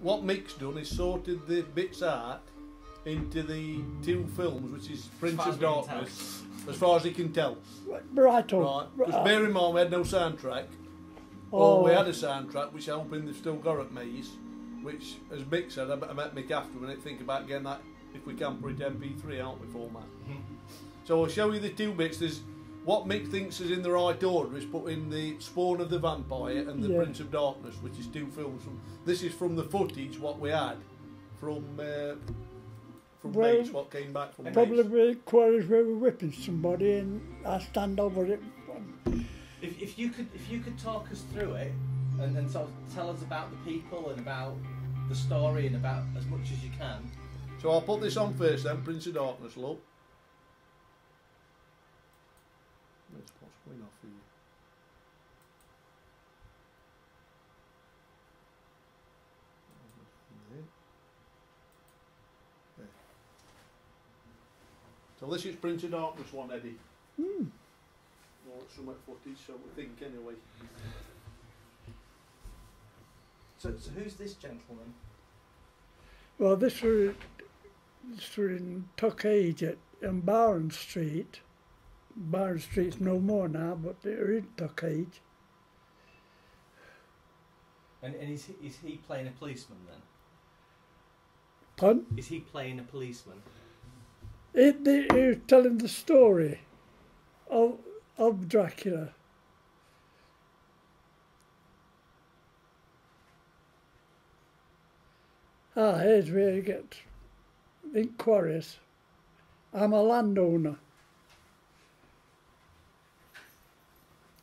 what Mick's done is sorted the bits out into the two films, which is Prince of Darkness, as far as he can tell. Right on. Right. Because bear in mind, we had no soundtrack. Oh. Well, we had a soundtrack, which I'm hoping they've still got at Maze, which, as Mick said, I met Mick after and think about getting that, if we can, put it MP3 out before that. So I'll show you the two bits. There's what Mick thinks is in the right order is put in the Spawn of the Vampire and the Prince of Darkness, which is two films. This is from the footage what we had from Mace, what came back from probably Mace. the quarries where we're whipping somebody and I stand over it. If you could talk us through it and sort of tell us about the people and about the story and about as much as you can. So I'll put this on first then, Prince of Darkness, look. What's going off for you? There. So this is Prince of Darkness one, Eddie. Well, it's some footage, so we think anyway. So who's this gentleman? Well, this was in Tuckage on Barron Street. Barron Street's no more now, but they're in Tuckage. And is he playing a policeman then? Pardon? Is he playing a policeman? He was telling the story of Dracula. Here's where you get the quarries. I'm a landowner.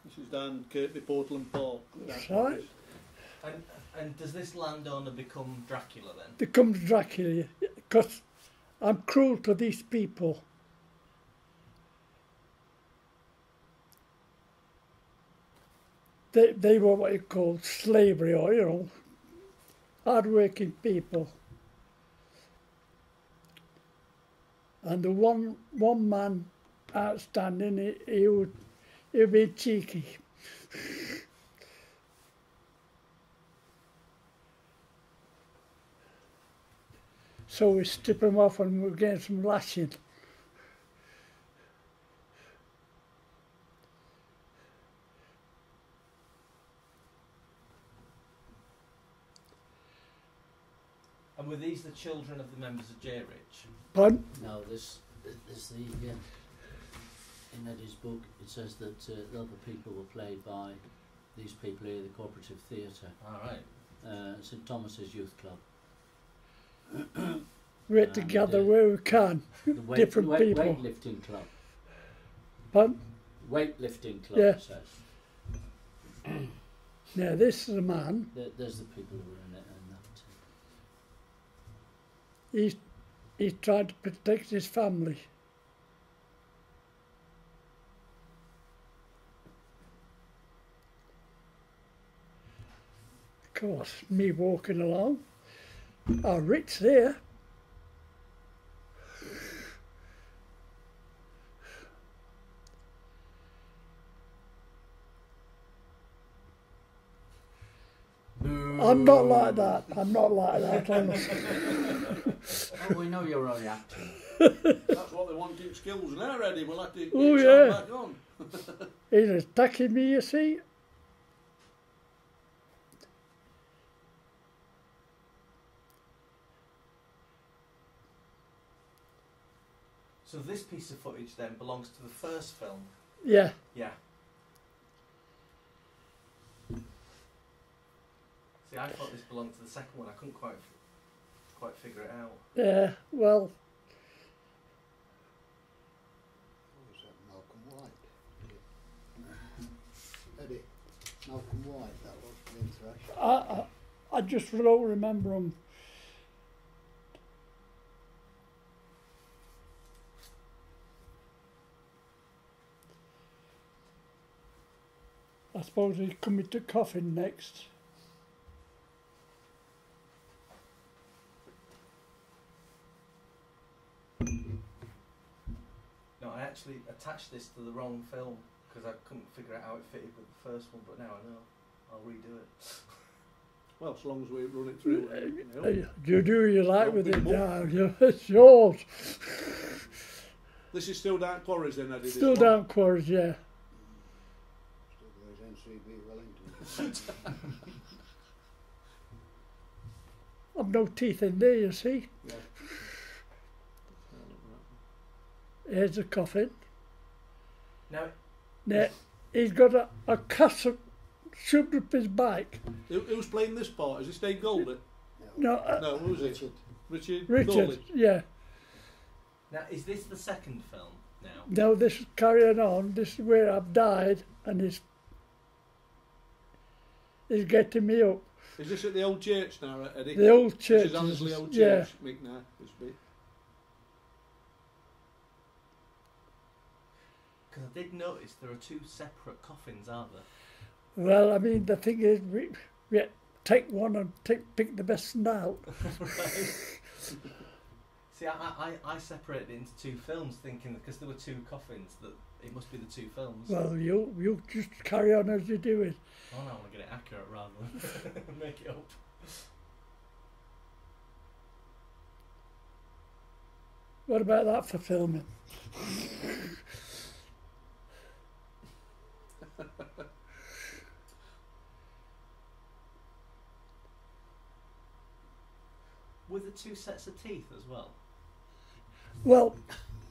This is down Kirkby, Portland Park. That's right. And does this landowner become Dracula then? Becomes Dracula, because I'm cruel to these people. They were what you call slavery, or, you know, hard-working people. And the one man outstanding, he'd be cheeky. So we strip him off and we're getting some lashing. And were these the children of the members of Jayrich? Pardon? No, this the in Eddie's book it says that the other people were played by these people here, the Cooperative Theatre. All right. St Thomas's Youth Club. We're together where we can, different people. Weightlifting club. Pardon? Weightlifting club, Yeah. it says. Now this is a man. There's the people who were in it and that. He's trying to protect his family. Of course, me walking along. Oh, Rick's there. I'm not like that. I'm not like that, honestly. Oh, we know you're only acting. That's what they want in skills now, Eddie. We'll have to get back on. He's attacking me, you see. So this piece of footage then belongs to the first film? Yeah. Yeah. See, I thought this belonged to the second one. I couldn't quite figure it out. Yeah, well. What was that, Malcolm White? Eddie, Malcolm White, that was the interaction. I just don't remember him. I suppose he's coming to Coffin next. No, I actually attached this to the wrong film because I couldn't figure out how it fitted with the first one, but now I know. I'll redo it. Well, as long as we run it through. You do you like Don't with beat it 'em up. now. It's yours. This is still Dark Quarries then, Eddie? this Still one? down quarters, yeah. Still goes NCB Wellington. I've no teeth in there, you see. Yeah. Here's the coffin. Now, Now, he's got a cassock shoved up his back. Who's playing this part? Is it Dave Goldie? No, No, who's it? Richard. Richard Richard, Goldie? yeah. now, is this the second film now? Now this is carrying on. This is where I've died, and he's getting me up. Is this at the old church now, Eddie? The old church. This is Annesley Old yeah. Church, Mick, now, this bit. Because I did notice there are two separate coffins, aren't there? Well, I mean, the thing is, we take one and pick the best one out. Right. See, I separated it into two films, thinking because there were two coffins that it must be the two films. Well, you just carry on as you do it. Oh no, I want to get it accurate rather than make it up. What about that for filming? With the two sets of teeth as well. Well,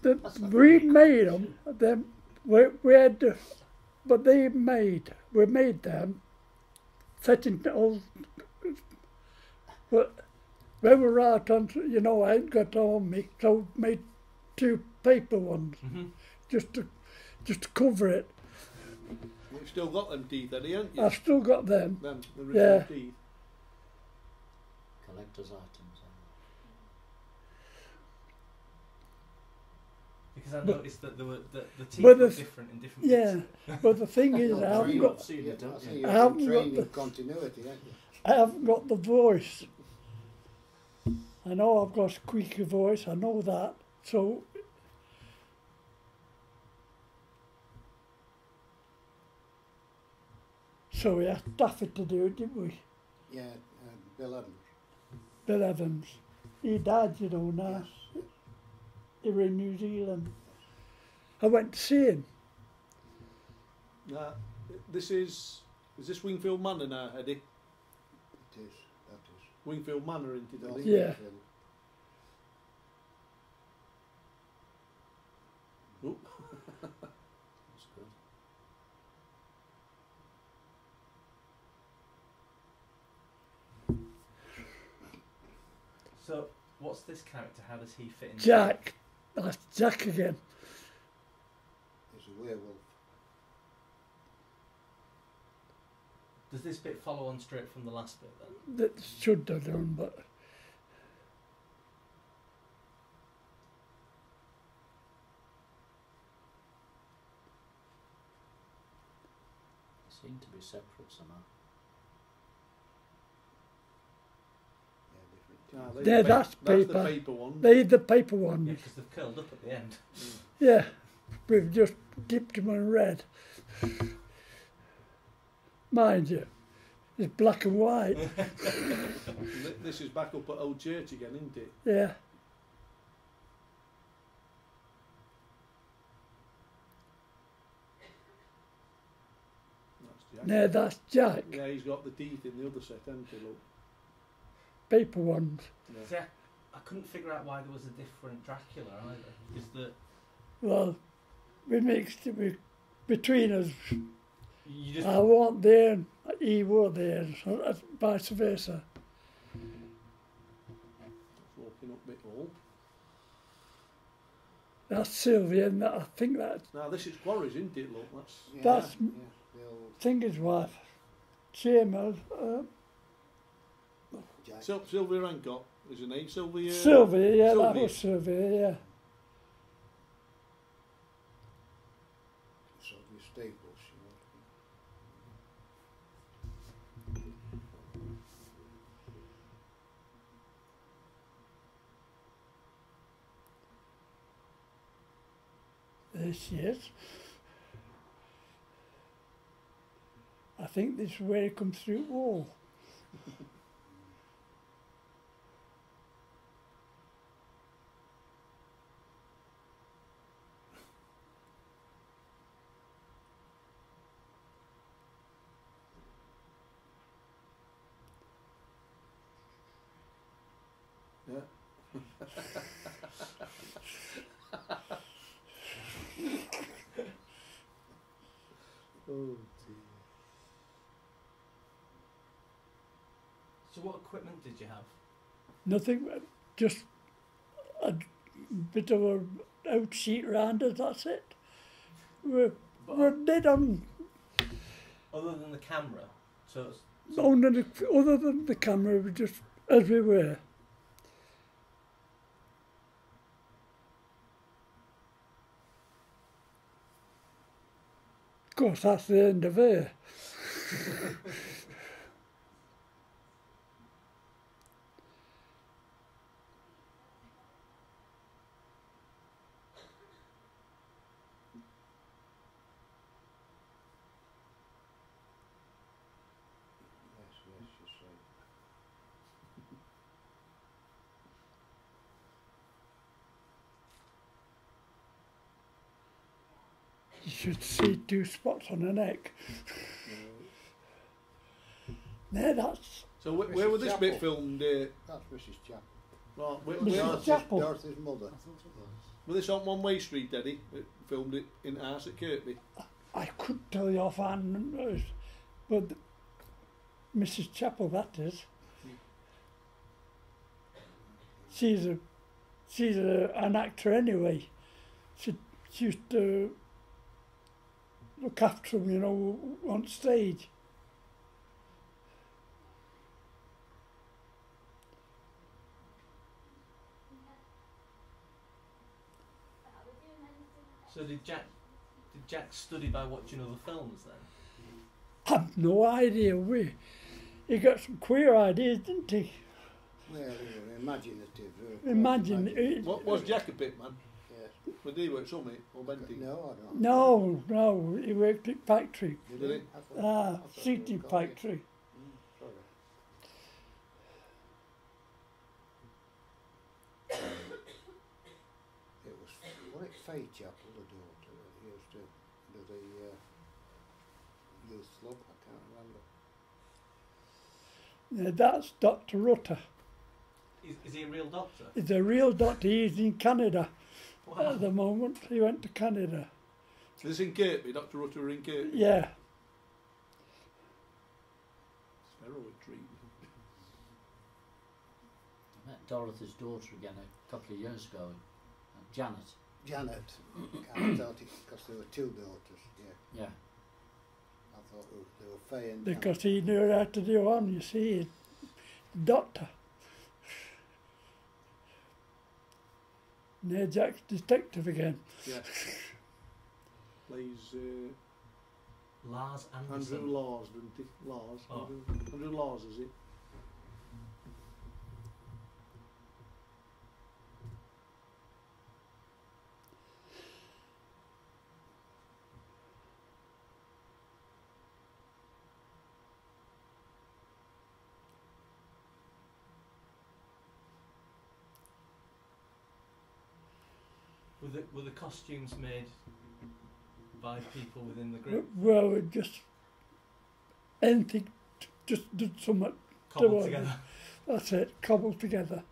we made them. We had, but we made them, setting all. But when we were out on, I ain't got on me, so made two paper ones, just to cover it. You've still got them teeth, Eddie, haven't you? I've still got them. Them, the original Yeah. teeth. Collector's items. Because I noticed that there were the teeth But were the- different in different Yeah, bits. but the thing is, I haven't got, I see I you've haven't been got trained the- in continuity, haven't you? I haven't got the voice. I know I've got a squeaky voice. I know that. So. So we had Stafford to do it, didn't we? Yeah, Bill Evans. Bill Evans. He died, now. Yes. He was in New Zealand. I went to see him. Now, this is this Wingfield Manor now, Eddie? It is. That is. Wingfield Manor, isn't it, North Eddie? Yeah. Wingfield. Oh, That's good. So, what's this character? How does he fit in? Jack. That's Jack again. He's a werewolf. Does this bit follow on straight from the last bit then? That should have done, but. They seem to be separate somehow. Yeah, different. nah, Yeah, the that's That's the paper. paper one. They're the paper ones. Yeah, because they've curled up at the end. Yeah, we've just dipped them in red. Mind you, it's black and white. This is back up at Old Church again, isn't it? Yeah. That's Jack. Now that's Jack. Yeah, he's got the teeth in the other set, hasn't he, look? Paper ones. Yeah. See, I couldn't figure out why there was a different Dracula either. Is that Well, we mixed it between us. you just I wasn't there and he was there, so that's vice versa. Walking up bit all. That's Sylvia, and I think that's Now this is Quarries, isn't it, look? Yeah, That's- yeah, the old Singer's wife. Same as Jack. Sylvia Hancock, is her name? Sylvia. Sylvia, yeah, that Sylvia. was Sylvia, yeah. Sylvia Staples, she was. There she is. I think this is where it comes through the wall. Oh dear. So what equipment did you have? Nothing, just a bit of a out sheet round us, that's it. We're dead on. Other than the camera? So Other than the camera, we just as we were. Of course, that's the end of her. Yes, she's right. You should see 2 spots on her neck. There, that's So where was this bit filmed? That's Mrs. Chapel. Right, Mrs. Chapel. Dorothy's mother. I thought it was. was this on One Way Street, Eddie? It filmed it in the house at Kirkby. I couldn't tell you offhand, but Mrs. Chapel, that is. She's an actor anyway. She used to look after him, you know, on stage. So did Jack study by watching other films then? I've no idea. He got some queer ideas, didn't he? Well, they were imaginative. Imagine. What was Jack a bit, man? Yes. Did he work something or Benty? No, I don't. No, he worked at factory. Did he? I thought Seating you were factory. Sorry. It was it Faye Chapel, the daughter, that used to do the youth club, I can't remember. That's Dr. Rutter. Is he a real doctor? He's a real doctor. He's in Canada Wow. at the moment. He went to Canada. This in Kirkby, Dr. Rutter in Kirkby. Yeah. Heroin treatment. I met Dorothy's daughter again a couple of years ago, Janet. Janet. I thought it because there were 2 daughters, yeah. Yeah. I thought they were Faye and Because he knew how to do on, you see. Doctor. Near Jack's detective again. Yeah. Plays Lars Anderson. Andrew Laws, didn't he? Laws. Oh. Andrew Laws, is it? Were the costumes made by people within the group? Well, we just anything, just did something. Cobbled together? That's it, cobbled together.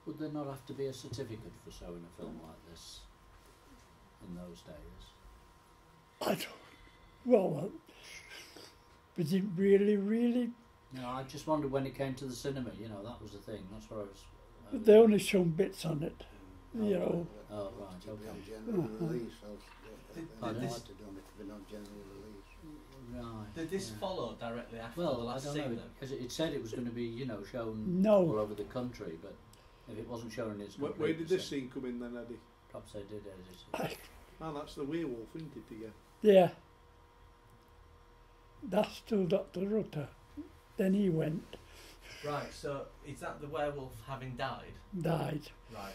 Would there not have to be a certificate for showing a film like this in those days? I don't. Well, was it really? No, I just wondered when it came to the cinema. You know, that was the thing. That's what I was. They only shown bits on it. You know. Oh right, to be on okay. general release. Did They might this- have done it to be on general release. Right. Did this yeah. follow directly after the Well, I last don't scene know then? because it said it was going to be, you know, shown all No, over the country, but If it wasn't showing its Where did this scene come in then, Eddie? Perhaps they did edit it. Oh, that's the werewolf, isn't it, again? Yeah. That's still Dr. Rutter. Then he went, Right, so is that the werewolf having died? died. Right.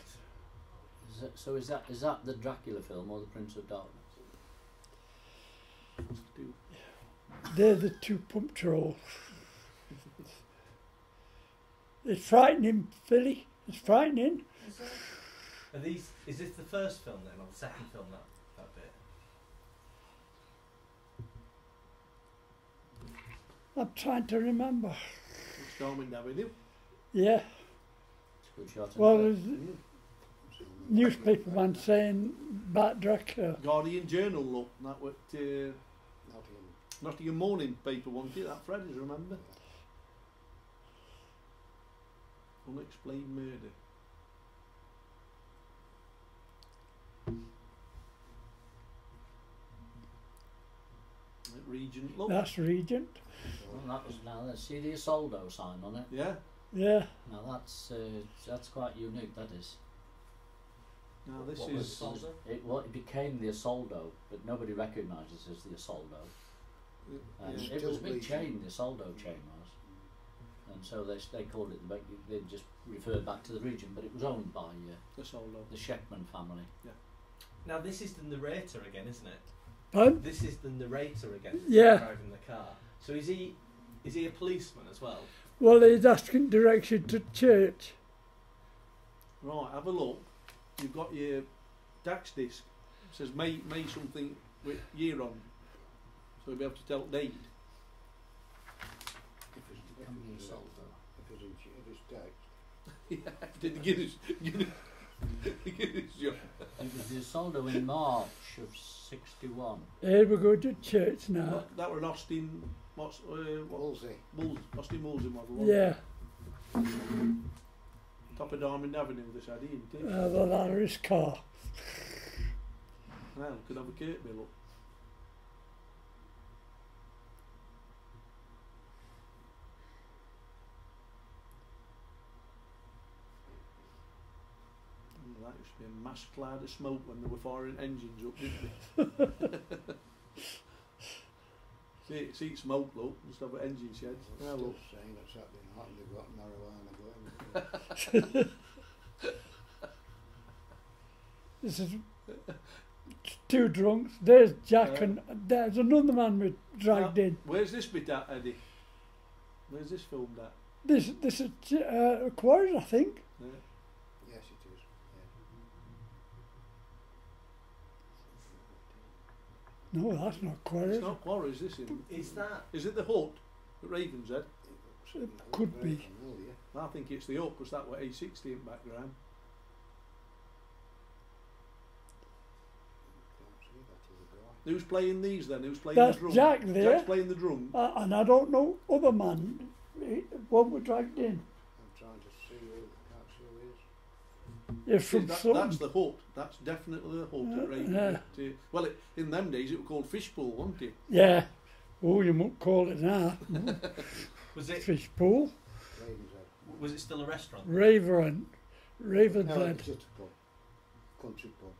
Is that the Dracula film or the Prince of Darkness? They're the two punctuals. It's frightening, Philly. It's frightening. Is this the first film then, or the second film, that bit? I'm trying to remember. It's Diamond Avenue. Yeah. It's a good shot. Well, isn't there's a newspaperman saying about Dracula. Guardian Journal, look. That what Nottingham. Nottingham Morning paper wanted it. That Freddy's, remember? Unexplained murder. Regent, look. That's Regent. Well, that was now. See the Isoldo sign on it. Yeah. Yeah. Now that's quite unique. That is. Now this What is. was Isoldo? It became the Isoldo, but nobody recognises it as the Isoldo. And Yeah. it was a big Regent. chain. The Isoldo chain was, and so they called it. They just referred back to the region, but it was owned by The solo. the Sheckman family. Now this is the narrator again, isn't it? Pardon? This is the narrator again. Yeah. Driving the car. So is he a policeman as well? Well, he's asking direction to church. Right, have a look. You've got your DAX disc. It says May something with year on. So you'll be able to tell date. Become the Isoldo. If it's text. Yeah, did the Guinness job. It was the Isoldo in March of '61. Here we go to church now. That were an Austin, what? Wolsey. Austin Wolsey model. Wasn't Yeah. it? Top of Diamond Avenue, this had, isn't it? The ladder is car. Well, could have a Kirkby look. That used to be a mass cloud of smoke when they were firing engines up, didn't they? see smoke, look, just have engine sheds. Now Still look. saying that Saturday night and they've got marijuana going. This is two drunks. There's Jack and there's another man we dragged in. Where's this bit at, Eddie? Where's this filmed at? This is Quarries, I think. Yeah. Yes, it is. No, that's not Quarries. It's not Quarries, this is. Is it the hut at Ravenshead? Yeah. It could be. Familiar. I think it's the hut because that was A60 in background. Can't see that other guy. Who's playing these then? Who's playing That's the drum? Jack there. Jack's playing the drum. And I don't know other man. One we dragged in. I'm trying to see who. Can't see who it is. You're from That's Sutton. the hut. That's definitely the hut at Ravenshead. Well, in them days it was called Fishpool, wasn't it? Yeah. Oh, you won't call it that. Was it? Fish pool. Ravenshead. Was it still a restaurant? Ravenshead. No, Ravenshead. it's just a pub. Country pub.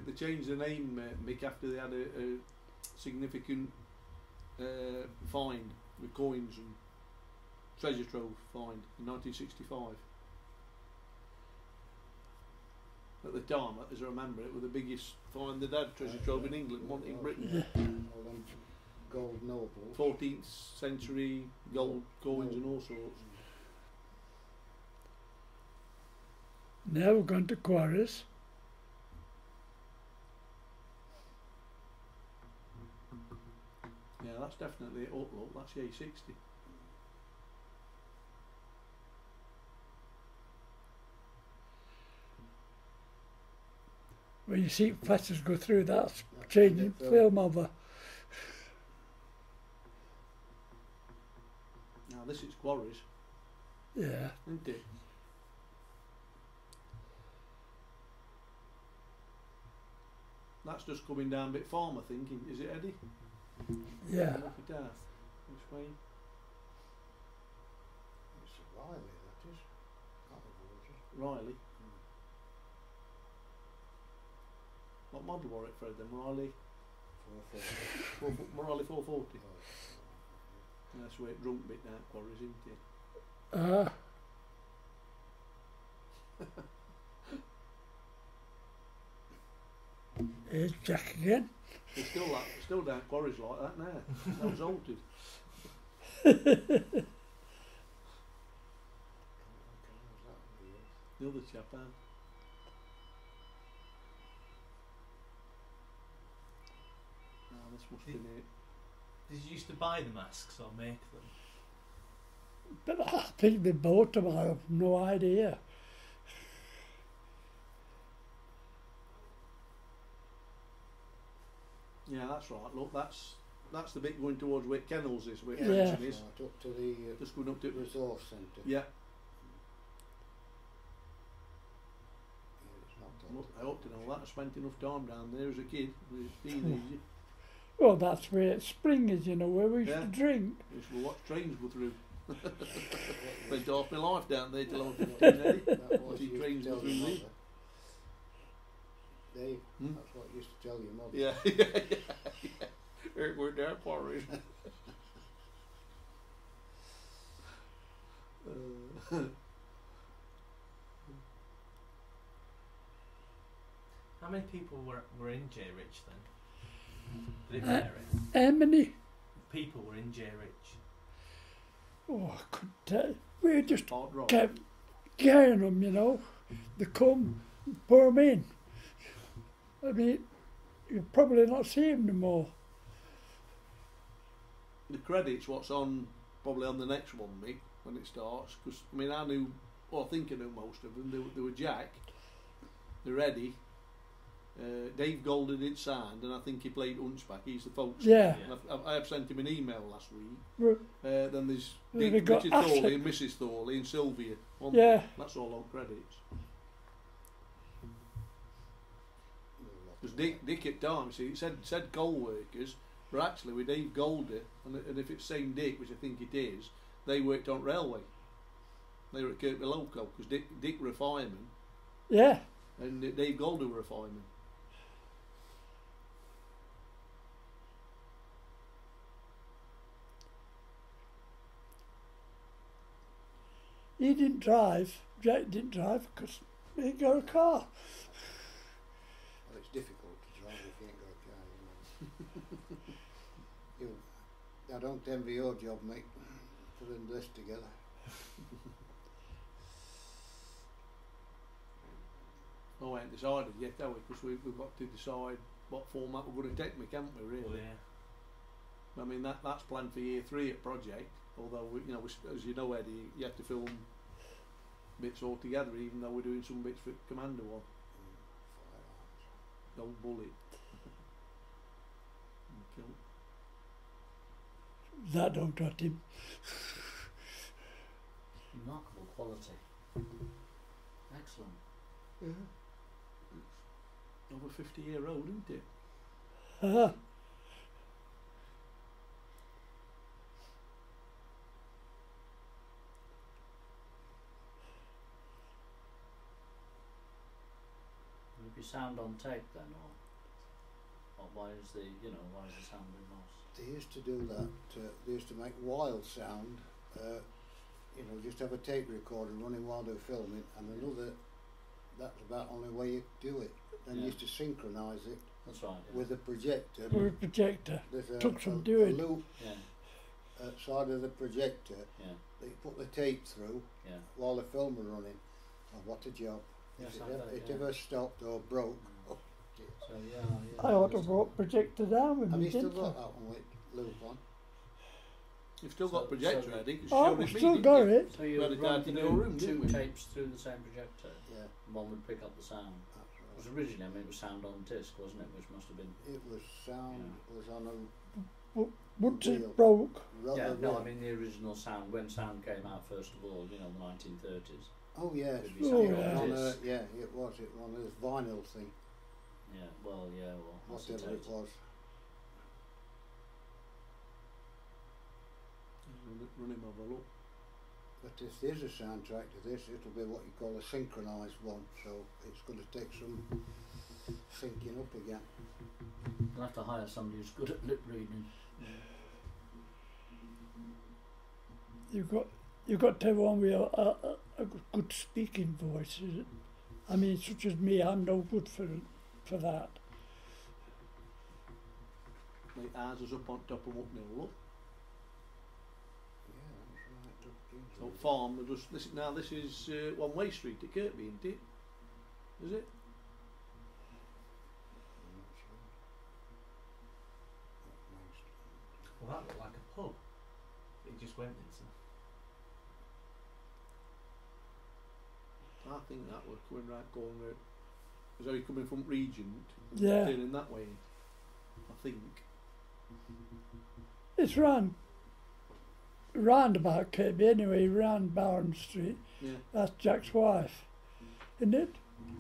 They changed the name, Mick, after they had a significant find with coins and treasure trove find in 1965. At the time, as I remember, it was the biggest find they'd had treasure trove in England, wasn't it, in Britain. All them gold nobles. 14th century gold coins and all sorts. Now we're going to Quarries. Yeah, that's definitely it up, look, that's the A60. When you see flashes go through, that's changing film over. Now this is Quarries, Yeah. isn't it? That's just coming down a bit farm, I think, is it, Eddie? Yeah. Look at that. Which way? Riley. What model were it, Fred? Then Riley. 440. Riley 440. That's where it drunk bit down quarries, isn't it? Here's Jack again. It's still down quarries like that now. That was altered. The other chap out. This must be it. Did you used to buy the masks or make them? But I think they bought them, I have no idea. Yeah, that's right. Look, that's the bit going towards where Kennels is, where Yeah. Hutchinson is. Right, up to the Just going up to resource centre. yeah. It's not Look, done. I ought to know that. I spent enough time down there as a kid, as a teenager. Well, that's where it's spring is, you know, where we used Yeah. to drink. I used to watch trains go through. Spent half my life down there till I was 15, eh? That was Watching you trains tell go through your there. mother. Dave, Hmm? that's what you used to tell your mother. Yeah. We're down quarries. How many people were in Jayrich then? Did it vary? How many? People were in Jayrich. Oh, I couldn't tell. We just Hard rock. kept carrying them, you know. They come, pour them in. I mean, you'll probably not see them no more. The credits, what's on, probably on the next one, Mick, when it starts. Because, I mean, I think I knew most of them. They were Jack, they were Eddie, Dave Golden did sound, and I think he played Hunchback. He's the folk singer. Yeah. And I have sent him an email last week. Well, Then there's Then we Dick, got Richard Thorley Ashley. and Mrs Thorley and Sylvia. Yeah. That's all on credits. Well, Because Dick at times, see, it said coal workers, but actually with Dave Golder, and if it's same Dick, which I think it is, they worked on railway. They were at Kirkby Local, because Dick were a fireman, yeah. and Dave Golder were a fireman. He didn't drive. Jack didn't drive because he ain't got a car. Well, it's difficult to drive if you ain't got a car, you know. I don't envy your job, mate, putting this together. Oh, we ain't decided yet, have we? Because we've got to decide what format we're going to take, can't we, really? Well, yeah. I mean, that's planned for year 3 at Project, although, as you know, Eddie, you have to film bits all together, even though we're doing some bits for Commander 1. Firearms. The old bullet. Okay. That don't got him. Remarkable quality. Excellent. Yeah. It's over 50-year-old, isn't it? Will it be sound on tape then, or why is the sound in lost? They used to do that. They used to make wild sound. Just have a tape recorder running while they're filming, and another. That's about the only way you do it. Then you used to synchronise it That's right. Yeah. with a projector. With a projector. There's Took some a doing. loop Yeah. outside of the projector Yeah. that you put the tape through Yeah. while the film were running. Oh, what a job! Yeah, If sounds it, like it it, yeah. ever stopped or broke, Mm. So yeah. I ought to have brought projector down with have me, you still didn't got I? that one with loop on? You've still got So- a projector, so- Eddie, 'cause Oh, you we've showed it me, still didn't got you? it. So you We had it run out in your room, two didn't we? tapes through the same projector. Yeah, One would pick up the sound. that's It was right. originally, it was sound on disc, wasn't it? Which must have been. It was sound. Yeah. Was on a Once Wheel. it broke, rubber Yeah, no, wheel. I mean the original sound when sound came out first of all, the 1930s. Oh yes, Could be Oh, it yeah. was on a, disc. yeah, it was. It was on this vinyl thing, Yeah, well, whatever it acetate. was. Run him over, look. But if there's a soundtrack to this, it'll be what you call a synchronised one, so it's going to take some syncing up again. You'll have to hire somebody who's good at lip reading. You've got to have one with a good speaking voice. I mean, such as me, I'm no good for that. Like ours is up on top of Upnell, look. Yeah, that's right. So farm, this is One Way Street at Kirkby, isn't it? Is it? I'm not sure. Well, that looked like a pub that he just went into. I think that was going right. Was he coming from Regent? Yeah. Turning that way, I think. It's round about Kirkby anyway, round Barron Street. Yeah. That's Jack's wife, isn't it?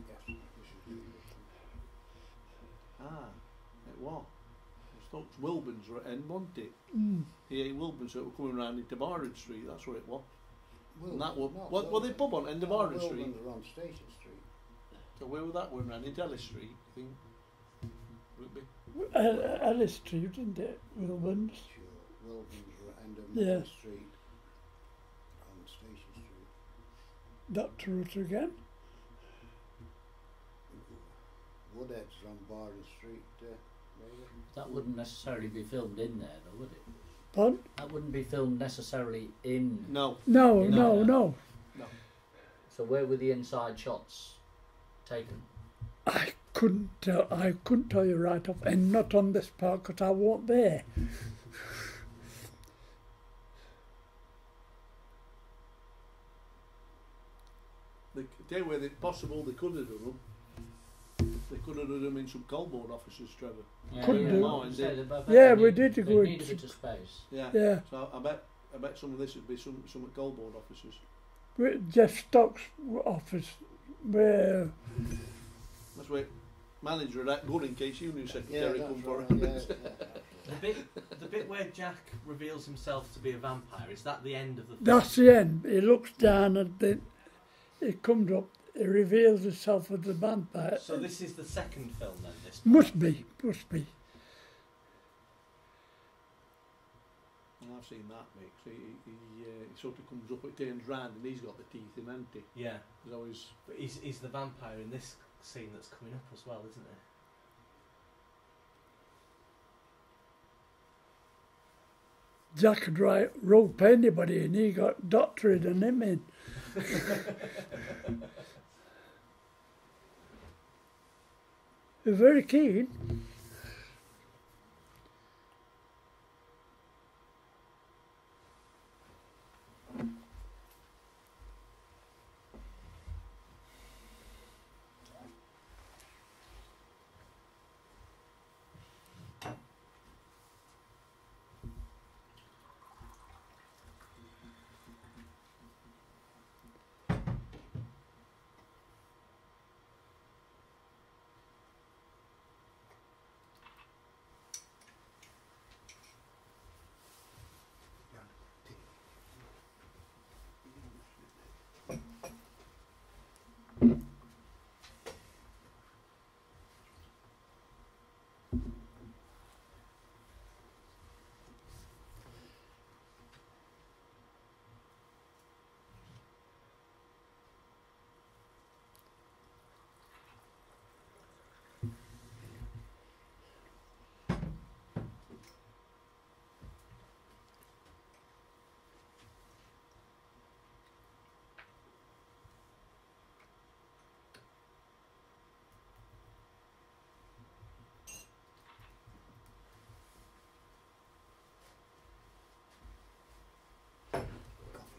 Yes, this is Ah, it was. I thought Wilburns were at end, wasn't it? Mm. Yeah, Wilburns that were coming round into Barron Street, that's what it was. And that Wilburn, was, not were they Wilburn. pub on end of Barron Street? Wilburn were on Station Street. So where was that one round? Into Ellis Street, I think. Would it be? Ellis Street, isn't it? Wilburns. Sure, Wilburns were end of Yeah. Main Street on Station Street. Dr. Rutter again. Woodhead's on Barton Street, maybe. That wouldn't necessarily be filmed in there, though, would it? Pardon? That wouldn't be filmed necessarily in. No. No, You no, know no. So where were the inside shots taken? I couldn't tell you right off, and not on this part because I wasn't there. They were possible they could have done them. They could have done them in some coalboard offices, Trevor. Couldn't do. Mine did. Yeah, we did They go need a into- bit of space. Yeah. Yeah, So I bet some of this would be some at coalboard offices. Jeff Stock's office, where That's where manager of that good in case you knew Yeah, secretary that's come for right. it. The bit where Jack reveals himself to be a vampire, is that the end of the film? that's the end. He looks down and then it comes up. It reveals itself as the vampire. So this is the second film then, this Must be. And I've seen that, Mick. So he sort of comes up, it turns round, and he's got the teeth in, hasn't he? Yeah, He's always. but he's the vampire in this scene that's coming up as well, isn't it? Jack could rope anybody and he got doctorate and him in. They're very keen.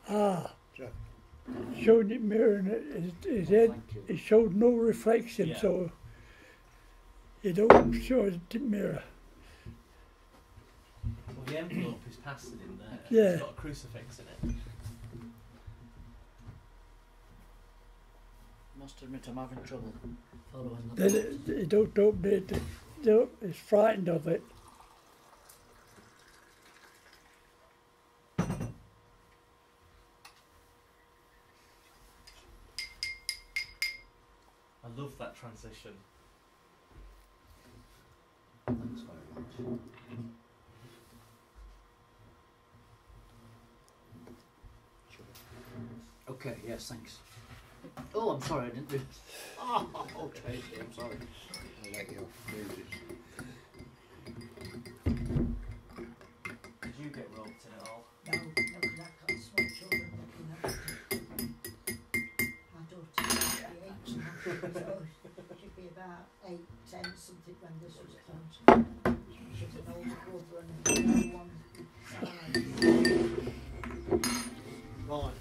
Ah, Jack. showed it mirroring his head. Thank you. It showed no reflection, Yeah. so it don't show it mirror. Well, the envelope is pasted in there. Yeah. It's got a crucifix in it. Must admit I'm having trouble following the Then plot. it don't update it. It's frightened of it. love that transition. Thanks very much. Okay, yes, thanks. Oh, I'm sorry, I didn't do. Oh, Tracy, I'm sorry. I'll let you do this. Did you get roped in at all? No, because I've got small children looking at it. My daughter's 8 now, so she'd be about 8, 10 something when this was done. She's an older brother and another one side. Right.